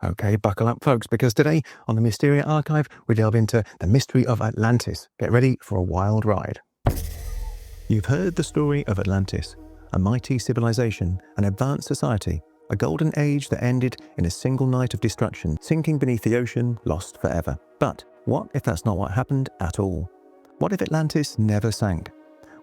Okay, buckle up, folks, because today on the Mysteria Archive, we delve into the mystery of Atlantis. Get ready for a wild ride. You've heard the story of Atlantis, a mighty civilization, an advanced society, a golden age that ended in a single night of destruction, sinking beneath the ocean, lost forever. But what if that's not what happened at all? What if Atlantis never sank?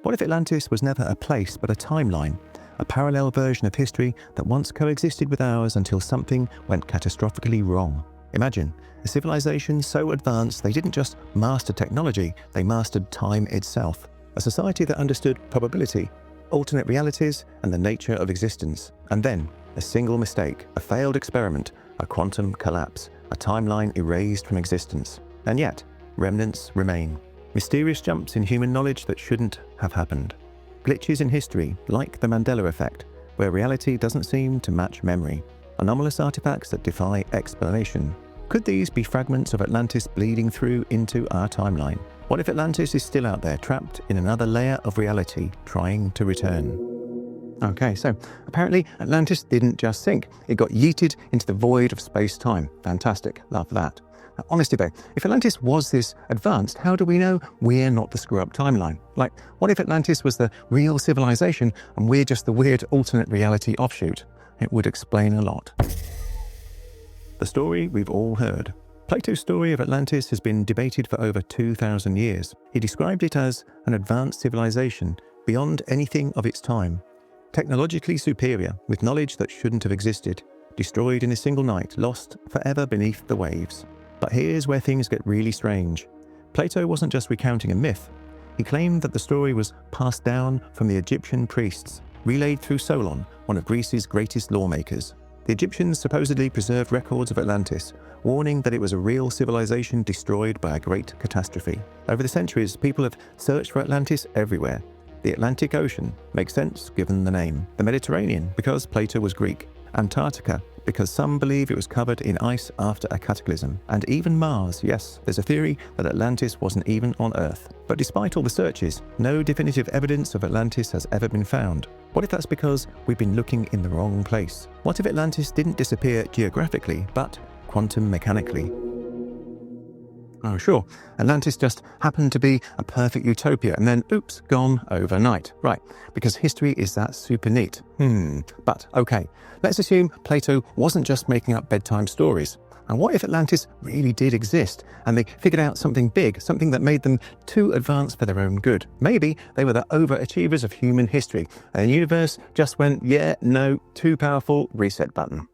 What if Atlantis was never a place but a timeline? A parallel version of history that once coexisted with ours until something went catastrophically wrong. Imagine a civilization so advanced they didn't just master technology, they mastered time itself. A society that understood probability, alternate realities, and the nature of existence. And then, a single mistake, a failed experiment, a quantum collapse, a timeline erased from existence. And yet, remnants remain. Mysterious jumps in human knowledge that shouldn't have happened. Glitches in history, like the Mandela Effect, where reality doesn't seem to match memory. Anomalous artifacts that defy explanation. Could these be fragments of Atlantis bleeding through into our timeline? What if Atlantis is still out there, trapped in another layer of reality, trying to return? Okay, so apparently Atlantis didn't just sink. It got yeeted into the void of space-time. Fantastic, love that. Now, honestly though, if Atlantis was this advanced, how do we know we're not the screw-up timeline? Like, what if Atlantis was the real civilization and we're just the weird alternate reality offshoot? It would explain a lot. The story we've all heard. Plato's story of Atlantis has been debated for over 2,000 years. He described it as an advanced civilization beyond anything of its time. Technologically superior, with knowledge that shouldn't have existed, destroyed in a single night, lost forever beneath the waves. But here's where things get really strange. Plato wasn't just recounting a myth. He claimed that the story was passed down from the Egyptian priests, relayed through Solon, one of Greece's greatest lawmakers. The Egyptians supposedly preserved records of Atlantis, warning that it was a real civilization destroyed by a great catastrophe. Over the centuries, people have searched for Atlantis everywhere. The Atlantic Ocean makes sense given the name. The Mediterranean, because Plato was Greek. Antarctica, because some believe it was covered in ice after a cataclysm. And even Mars, yes, there's a theory that Atlantis wasn't even on Earth. But despite all the searches, no definitive evidence of Atlantis has ever been found. What if that's because we've been looking in the wrong place? What if Atlantis didn't disappear geographically, but quantum mechanically? Oh sure, Atlantis just happened to be a perfect utopia and then, oops, gone overnight. Right, because history is that super neat. But okay, let's assume Plato wasn't just making up bedtime stories. And what if Atlantis really did exist and they figured out something big, something that made them too advanced for their own good? Maybe they were the overachievers of human history and the universe just went, yeah, no, too powerful, reset button.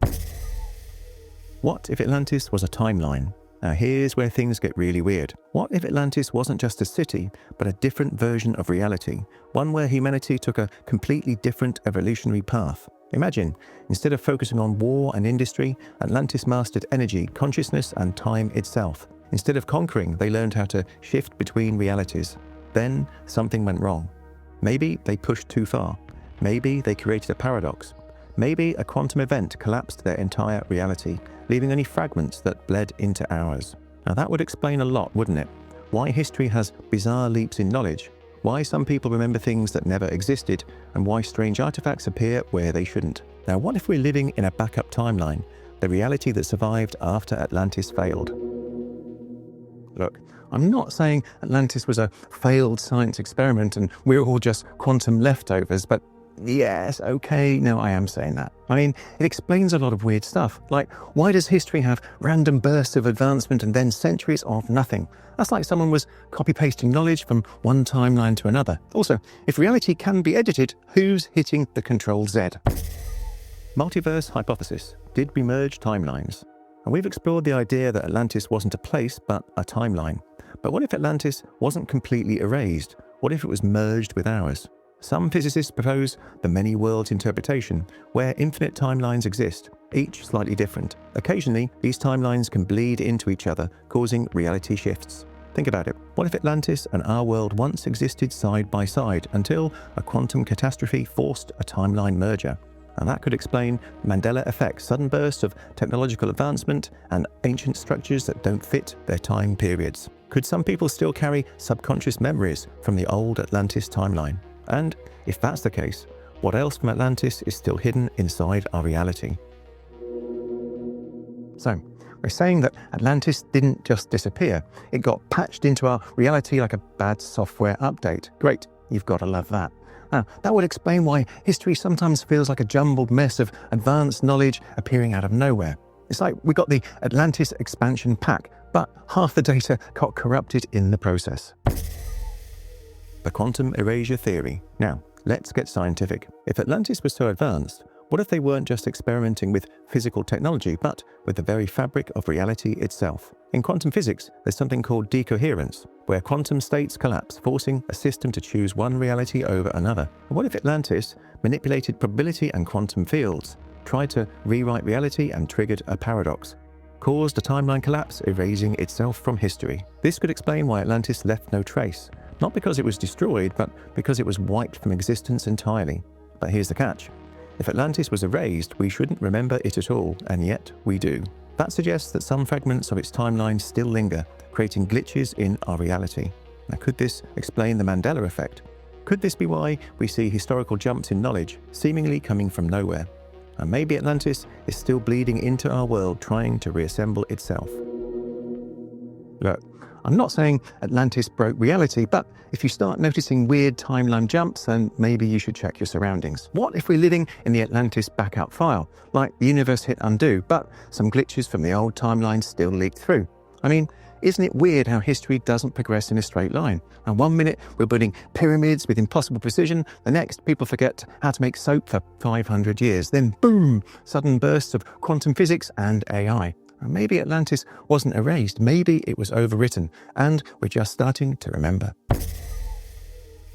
What if Atlantis was a timeline? Now here's where things get really weird. What if Atlantis wasn't just a city, but a different version of reality? One where humanity took a completely different evolutionary path. Imagine, instead of focusing on war and industry, Atlantis mastered energy, consciousness, and time itself. Instead of conquering, they learned how to shift between realities. Then something went wrong. Maybe they pushed too far. Maybe they created a paradox. Maybe a quantum event collapsed their entire reality, leaving only fragments that bled into ours. Now that would explain a lot, wouldn't it? Why history has bizarre leaps in knowledge, why some people remember things that never existed, and why strange artifacts appear where they shouldn't. Now what if we're living in a backup timeline, the reality that survived after Atlantis failed? Look, I'm not saying Atlantis was a failed science experiment and we're all just quantum leftovers, but yes, okay, no, I am saying that. I mean, it explains a lot of weird stuff, like why does history have random bursts of advancement and then centuries of nothing? That's like someone was copy-pasting knowledge from one timeline to another. Also, if reality can be edited, who's hitting the Control-Z? Multiverse Hypothesis. Did we merge timelines? And we've explored the idea that Atlantis wasn't a place, but a timeline. But what if Atlantis wasn't completely erased? What if it was merged with ours? Some physicists propose the many worlds interpretation, where infinite timelines exist, each slightly different. Occasionally, these timelines can bleed into each other, causing reality shifts. Think about it. What if Atlantis and our world once existed side by side until a quantum catastrophe forced a timeline merger? And that could explain Mandela Effect, sudden bursts of technological advancement and ancient structures that don't fit their time periods. Could some people still carry subconscious memories from the old Atlantis timeline? And if that's the case, what else from Atlantis is still hidden inside our reality? So, we're saying that Atlantis didn't just disappear. It got patched into our reality like a bad software update. Great, you've got to love that. Now, that would explain why history sometimes feels like a jumbled mess of advanced knowledge appearing out of nowhere. It's like we got the Atlantis expansion pack, but half the data got corrupted in the process. The Quantum Erasure Theory. Now, let's get scientific. If Atlantis was so advanced, what if they weren't just experimenting with physical technology, but with the very fabric of reality itself? In quantum physics, there's something called decoherence, where quantum states collapse, forcing a system to choose one reality over another. And what if Atlantis manipulated probability and quantum fields, tried to rewrite reality and triggered a paradox, caused a timeline collapse, erasing itself from history? This could explain why Atlantis left no trace, not because it was destroyed, but because it was wiped from existence entirely. But here's the catch. If Atlantis was erased, we shouldn't remember it at all, and yet we do. That suggests that some fragments of its timeline still linger, creating glitches in our reality. Now, could this explain the Mandela Effect? Could this be why we see historical jumps in knowledge, seemingly coming from nowhere? And maybe Atlantis is still bleeding into our world, trying to reassemble itself. Look, I'm not saying Atlantis broke reality, but if you start noticing weird timeline jumps, then maybe you should check your surroundings. What if we're living in the Atlantis backup file, like the universe hit undo, but some glitches from the old timeline still leaked through? I mean, isn't it weird how history doesn't progress in a straight line? And one minute we're building pyramids with impossible precision, the next people forget how to make soap for 500 years. Then boom, sudden bursts of quantum physics and AI. And maybe Atlantis wasn't erased, maybe it was overwritten, and we're just starting to remember.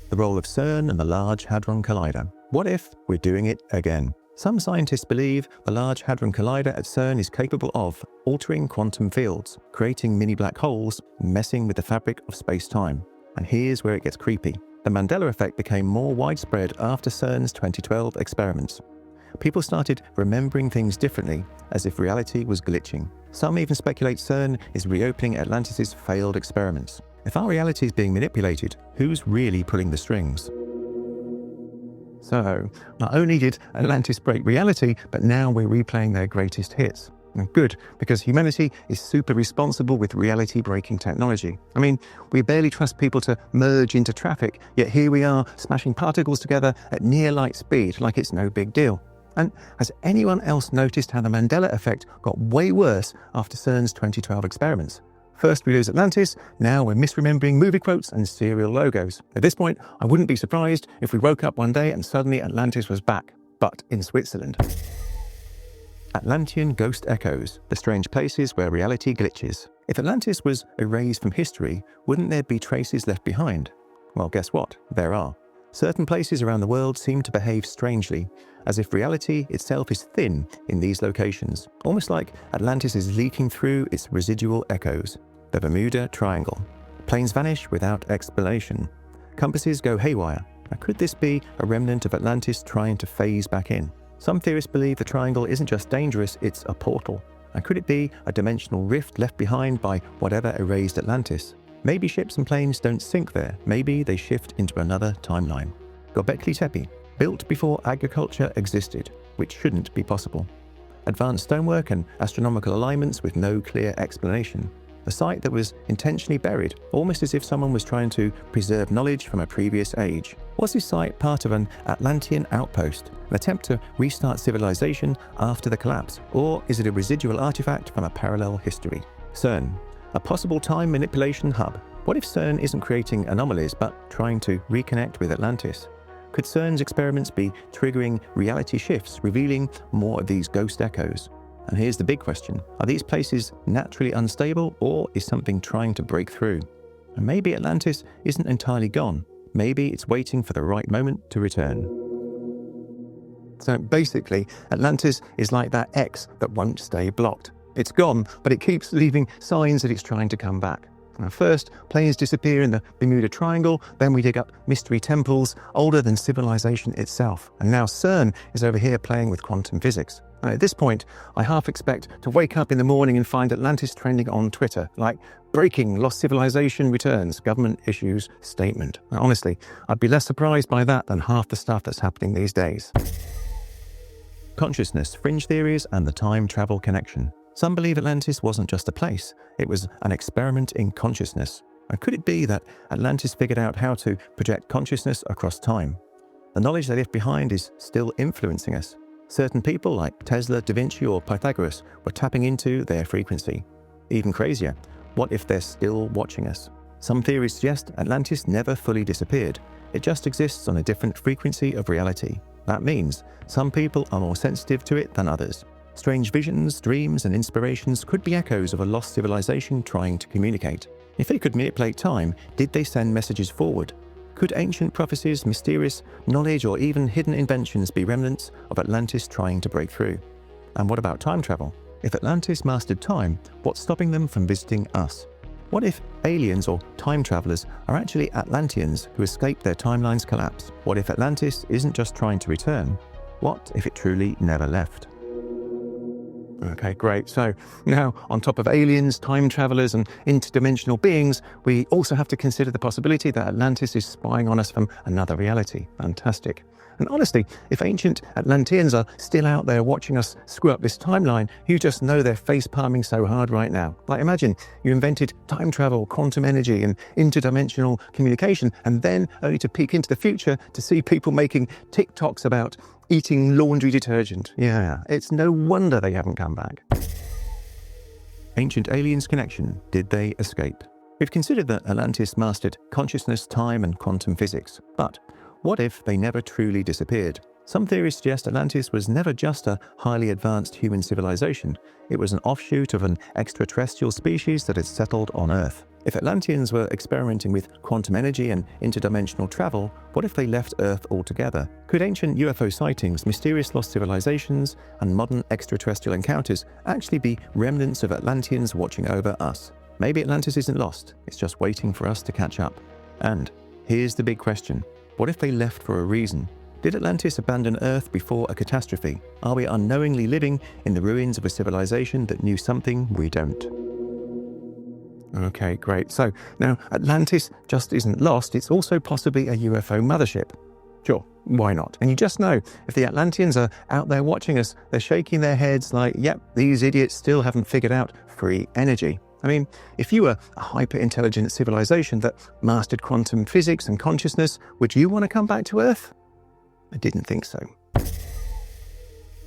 The role of CERN and the Large Hadron Collider. What if we're doing it again? Some scientists believe the Large Hadron Collider at CERN is capable of altering quantum fields, creating mini black holes, messing with the fabric of space-time. And here's where it gets creepy. The Mandela Effect became more widespread after CERN's 2012 experiments. People started remembering things differently, as if reality was glitching. Some even speculate CERN is reopening Atlantis' failed experiments. If our reality is being manipulated, who's really pulling the strings? So, not only did Atlantis break reality, but now we're replaying their greatest hits. And good, because humanity is super responsible with reality-breaking technology. I mean, we barely trust people to merge into traffic, yet here we are smashing particles together at near light speed like it's no big deal. And has anyone else noticed how the Mandela Effect got way worse after CERN's 2012 experiments? First we lose Atlantis, now we're misremembering movie quotes and serial logos. At this point, I wouldn't be surprised if we woke up one day and suddenly Atlantis was back, but in Switzerland. Atlantean ghost echoes, the strange places where reality glitches. If Atlantis was erased from history, wouldn't there be traces left behind? Well, guess what? There are. Certain places around the world seem to behave strangely, as if reality itself is thin in these locations, almost like Atlantis is leaking through its residual echoes. The Bermuda Triangle. Planes vanish without explanation. Compasses go haywire. Now, could this be a remnant of Atlantis trying to phase back in? Some theorists believe the triangle isn't just dangerous, it's a portal. And could it be a dimensional rift left behind by whatever erased Atlantis? Maybe ships and planes don't sink there. Maybe they shift into another timeline. Göbekli Tepe, built before agriculture existed, which shouldn't be possible. Advanced stonework and astronomical alignments with no clear explanation. A site that was intentionally buried, almost as if someone was trying to preserve knowledge from a previous age. Was this site part of an Atlantean outpost, an attempt to restart civilization after the collapse? Or is it a residual artifact from a parallel history? CERN, a possible time manipulation hub. What if CERN isn't creating anomalies, but trying to reconnect with Atlantis? Could CERN's experiments be triggering reality shifts, revealing more of these ghost echoes? And here's the big question. Are these places naturally unstable, or is something trying to break through? And maybe Atlantis isn't entirely gone. Maybe it's waiting for the right moment to return. So basically, Atlantis is like that X that won't stay blocked. It's gone, but it keeps leaving signs that it's trying to come back. Now, first, planes disappear in the Bermuda Triangle, then we dig up mystery temples older than civilization itself. And now CERN is over here playing with quantum physics. And at this point, I half expect to wake up in the morning and find Atlantis trending on Twitter, like, breaking, lost civilization returns, government issues statement. Now, honestly, I'd be less surprised by that than half the stuff that's happening these days. Consciousness, fringe theories, and the time travel connection. Some believe Atlantis wasn't just a place, it was an experiment in consciousness. And could it be that Atlantis figured out how to project consciousness across time? The knowledge they left behind is still influencing us. Certain people like Tesla, Da Vinci or Pythagoras were tapping into their frequency. Even crazier, what if they're still watching us? Some theories suggest Atlantis never fully disappeared. It just exists on a different frequency of reality. That means some people are more sensitive to it than others. Strange visions, dreams and inspirations could be echoes of a lost civilization trying to communicate. If they could manipulate time, did they send messages forward? Could ancient prophecies, mysterious knowledge or even hidden inventions be remnants of Atlantis trying to break through? And what about time travel? If Atlantis mastered time, what's stopping them from visiting us? What if aliens or time travelers are actually Atlanteans who escaped their timeline's collapse? What if Atlantis isn't just trying to return? What if it truly never left? Okay, great. So now, on top of aliens, time travelers and interdimensional beings, we also have to consider the possibility that Atlantis is spying on us from another reality. Fantastic. And honestly, if ancient Atlanteans are still out there watching us screw up this timeline, you just know they're face-palming so hard right now. Like imagine you invented time travel, quantum energy and interdimensional communication, and then only to peek into the future to see people making TikToks about eating laundry detergent. Yeah, it's no wonder they haven't come back. Ancient aliens connection. Did they escape? We've considered that Atlantis mastered consciousness, time and quantum physics. But what if they never truly disappeared? Some theories suggest Atlantis was never just a highly advanced human civilization. It was an offshoot of an extraterrestrial species that had settled on Earth. If Atlanteans were experimenting with quantum energy and interdimensional travel, what if they left Earth altogether? Could ancient UFO sightings, mysterious lost civilizations, and modern extraterrestrial encounters actually be remnants of Atlanteans watching over us? Maybe Atlantis isn't lost, it's just waiting for us to catch up. And here's the big question. What if they left for a reason? Did Atlantis abandon Earth before a catastrophe? Are we unknowingly living in the ruins of a civilization that knew something we don't? Okay, great. So now Atlantis just isn't lost, it's also possibly a UFO mothership. Sure, why not? And you just know, if the Atlanteans are out there watching us, they're shaking their heads like, yep, these idiots still haven't figured out free energy. I mean, if you were a hyper-intelligent civilization that mastered quantum physics and consciousness, would you want to come back to Earth? I didn't think so.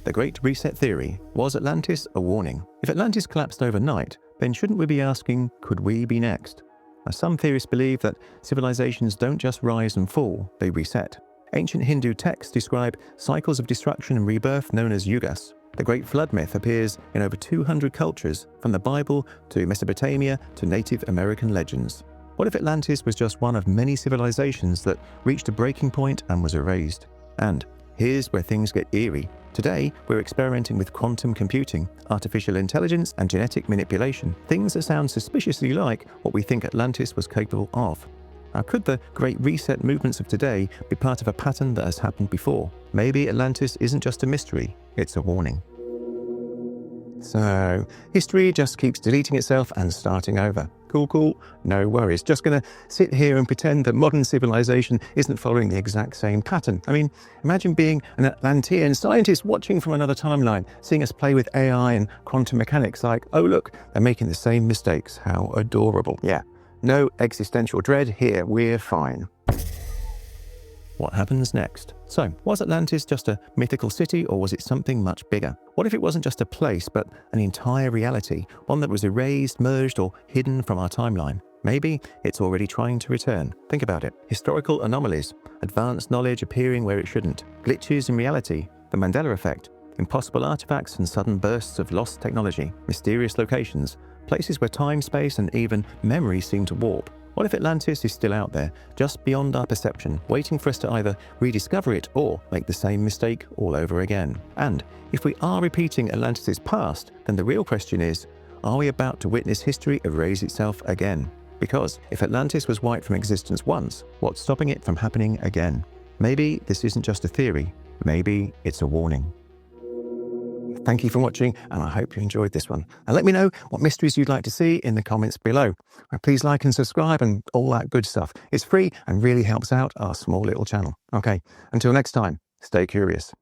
The Great Reset Theory. Was Atlantis a warning? If Atlantis collapsed overnight, then shouldn't we be asking, could we be next? Now, some theorists believe that civilizations don't just rise and fall, they reset. Ancient Hindu texts describe cycles of destruction and rebirth known as yugas. The Great Flood myth appears in over 200 cultures, from the Bible to Mesopotamia to Native American legends. What if Atlantis was just one of many civilizations that reached a breaking point and was erased? And here's where things get eerie. Today, we're experimenting with quantum computing, artificial intelligence and genetic manipulation, things that sound suspiciously like what we think Atlantis was capable of. Now, could the Great Reset movements of today be part of a pattern that has happened before? Maybe Atlantis isn't just a mystery, it's a warning. So, history just keeps deleting itself and starting over. Cool, no worries. Just gonna sit here and pretend that modern civilization isn't following the exact same pattern. I mean, imagine being an Atlantean scientist watching from another timeline, seeing us play with AI and quantum mechanics like, oh look, they're making the same mistakes. How adorable. Yeah, no existential dread here, we're fine. What happens next? So, was Atlantis just a mythical city, or was it something much bigger? What if it wasn't just a place, but an entire reality, one that was erased, merged, or hidden from our timeline? Maybe it's already trying to return. Think about it. Historical anomalies, advanced knowledge appearing where it shouldn't, glitches in reality, the Mandela Effect, impossible artifacts and sudden bursts of lost technology, mysterious locations, places where time, space, and even memory seem to warp. What if Atlantis is still out there, just beyond our perception, waiting for us to either rediscover it or make the same mistake all over again? And if we are repeating Atlantis' past, then the real question is, are we about to witness history erase itself again? Because if Atlantis was wiped from existence once, what's stopping it from happening again? Maybe this isn't just a theory, maybe it's a warning. Thank you for watching, and I hope you enjoyed this one. And let me know what mysteries you'd like to see in the comments below. And please like and subscribe and all that good stuff. It's free and really helps out our small little channel. Okay, until next time, stay curious.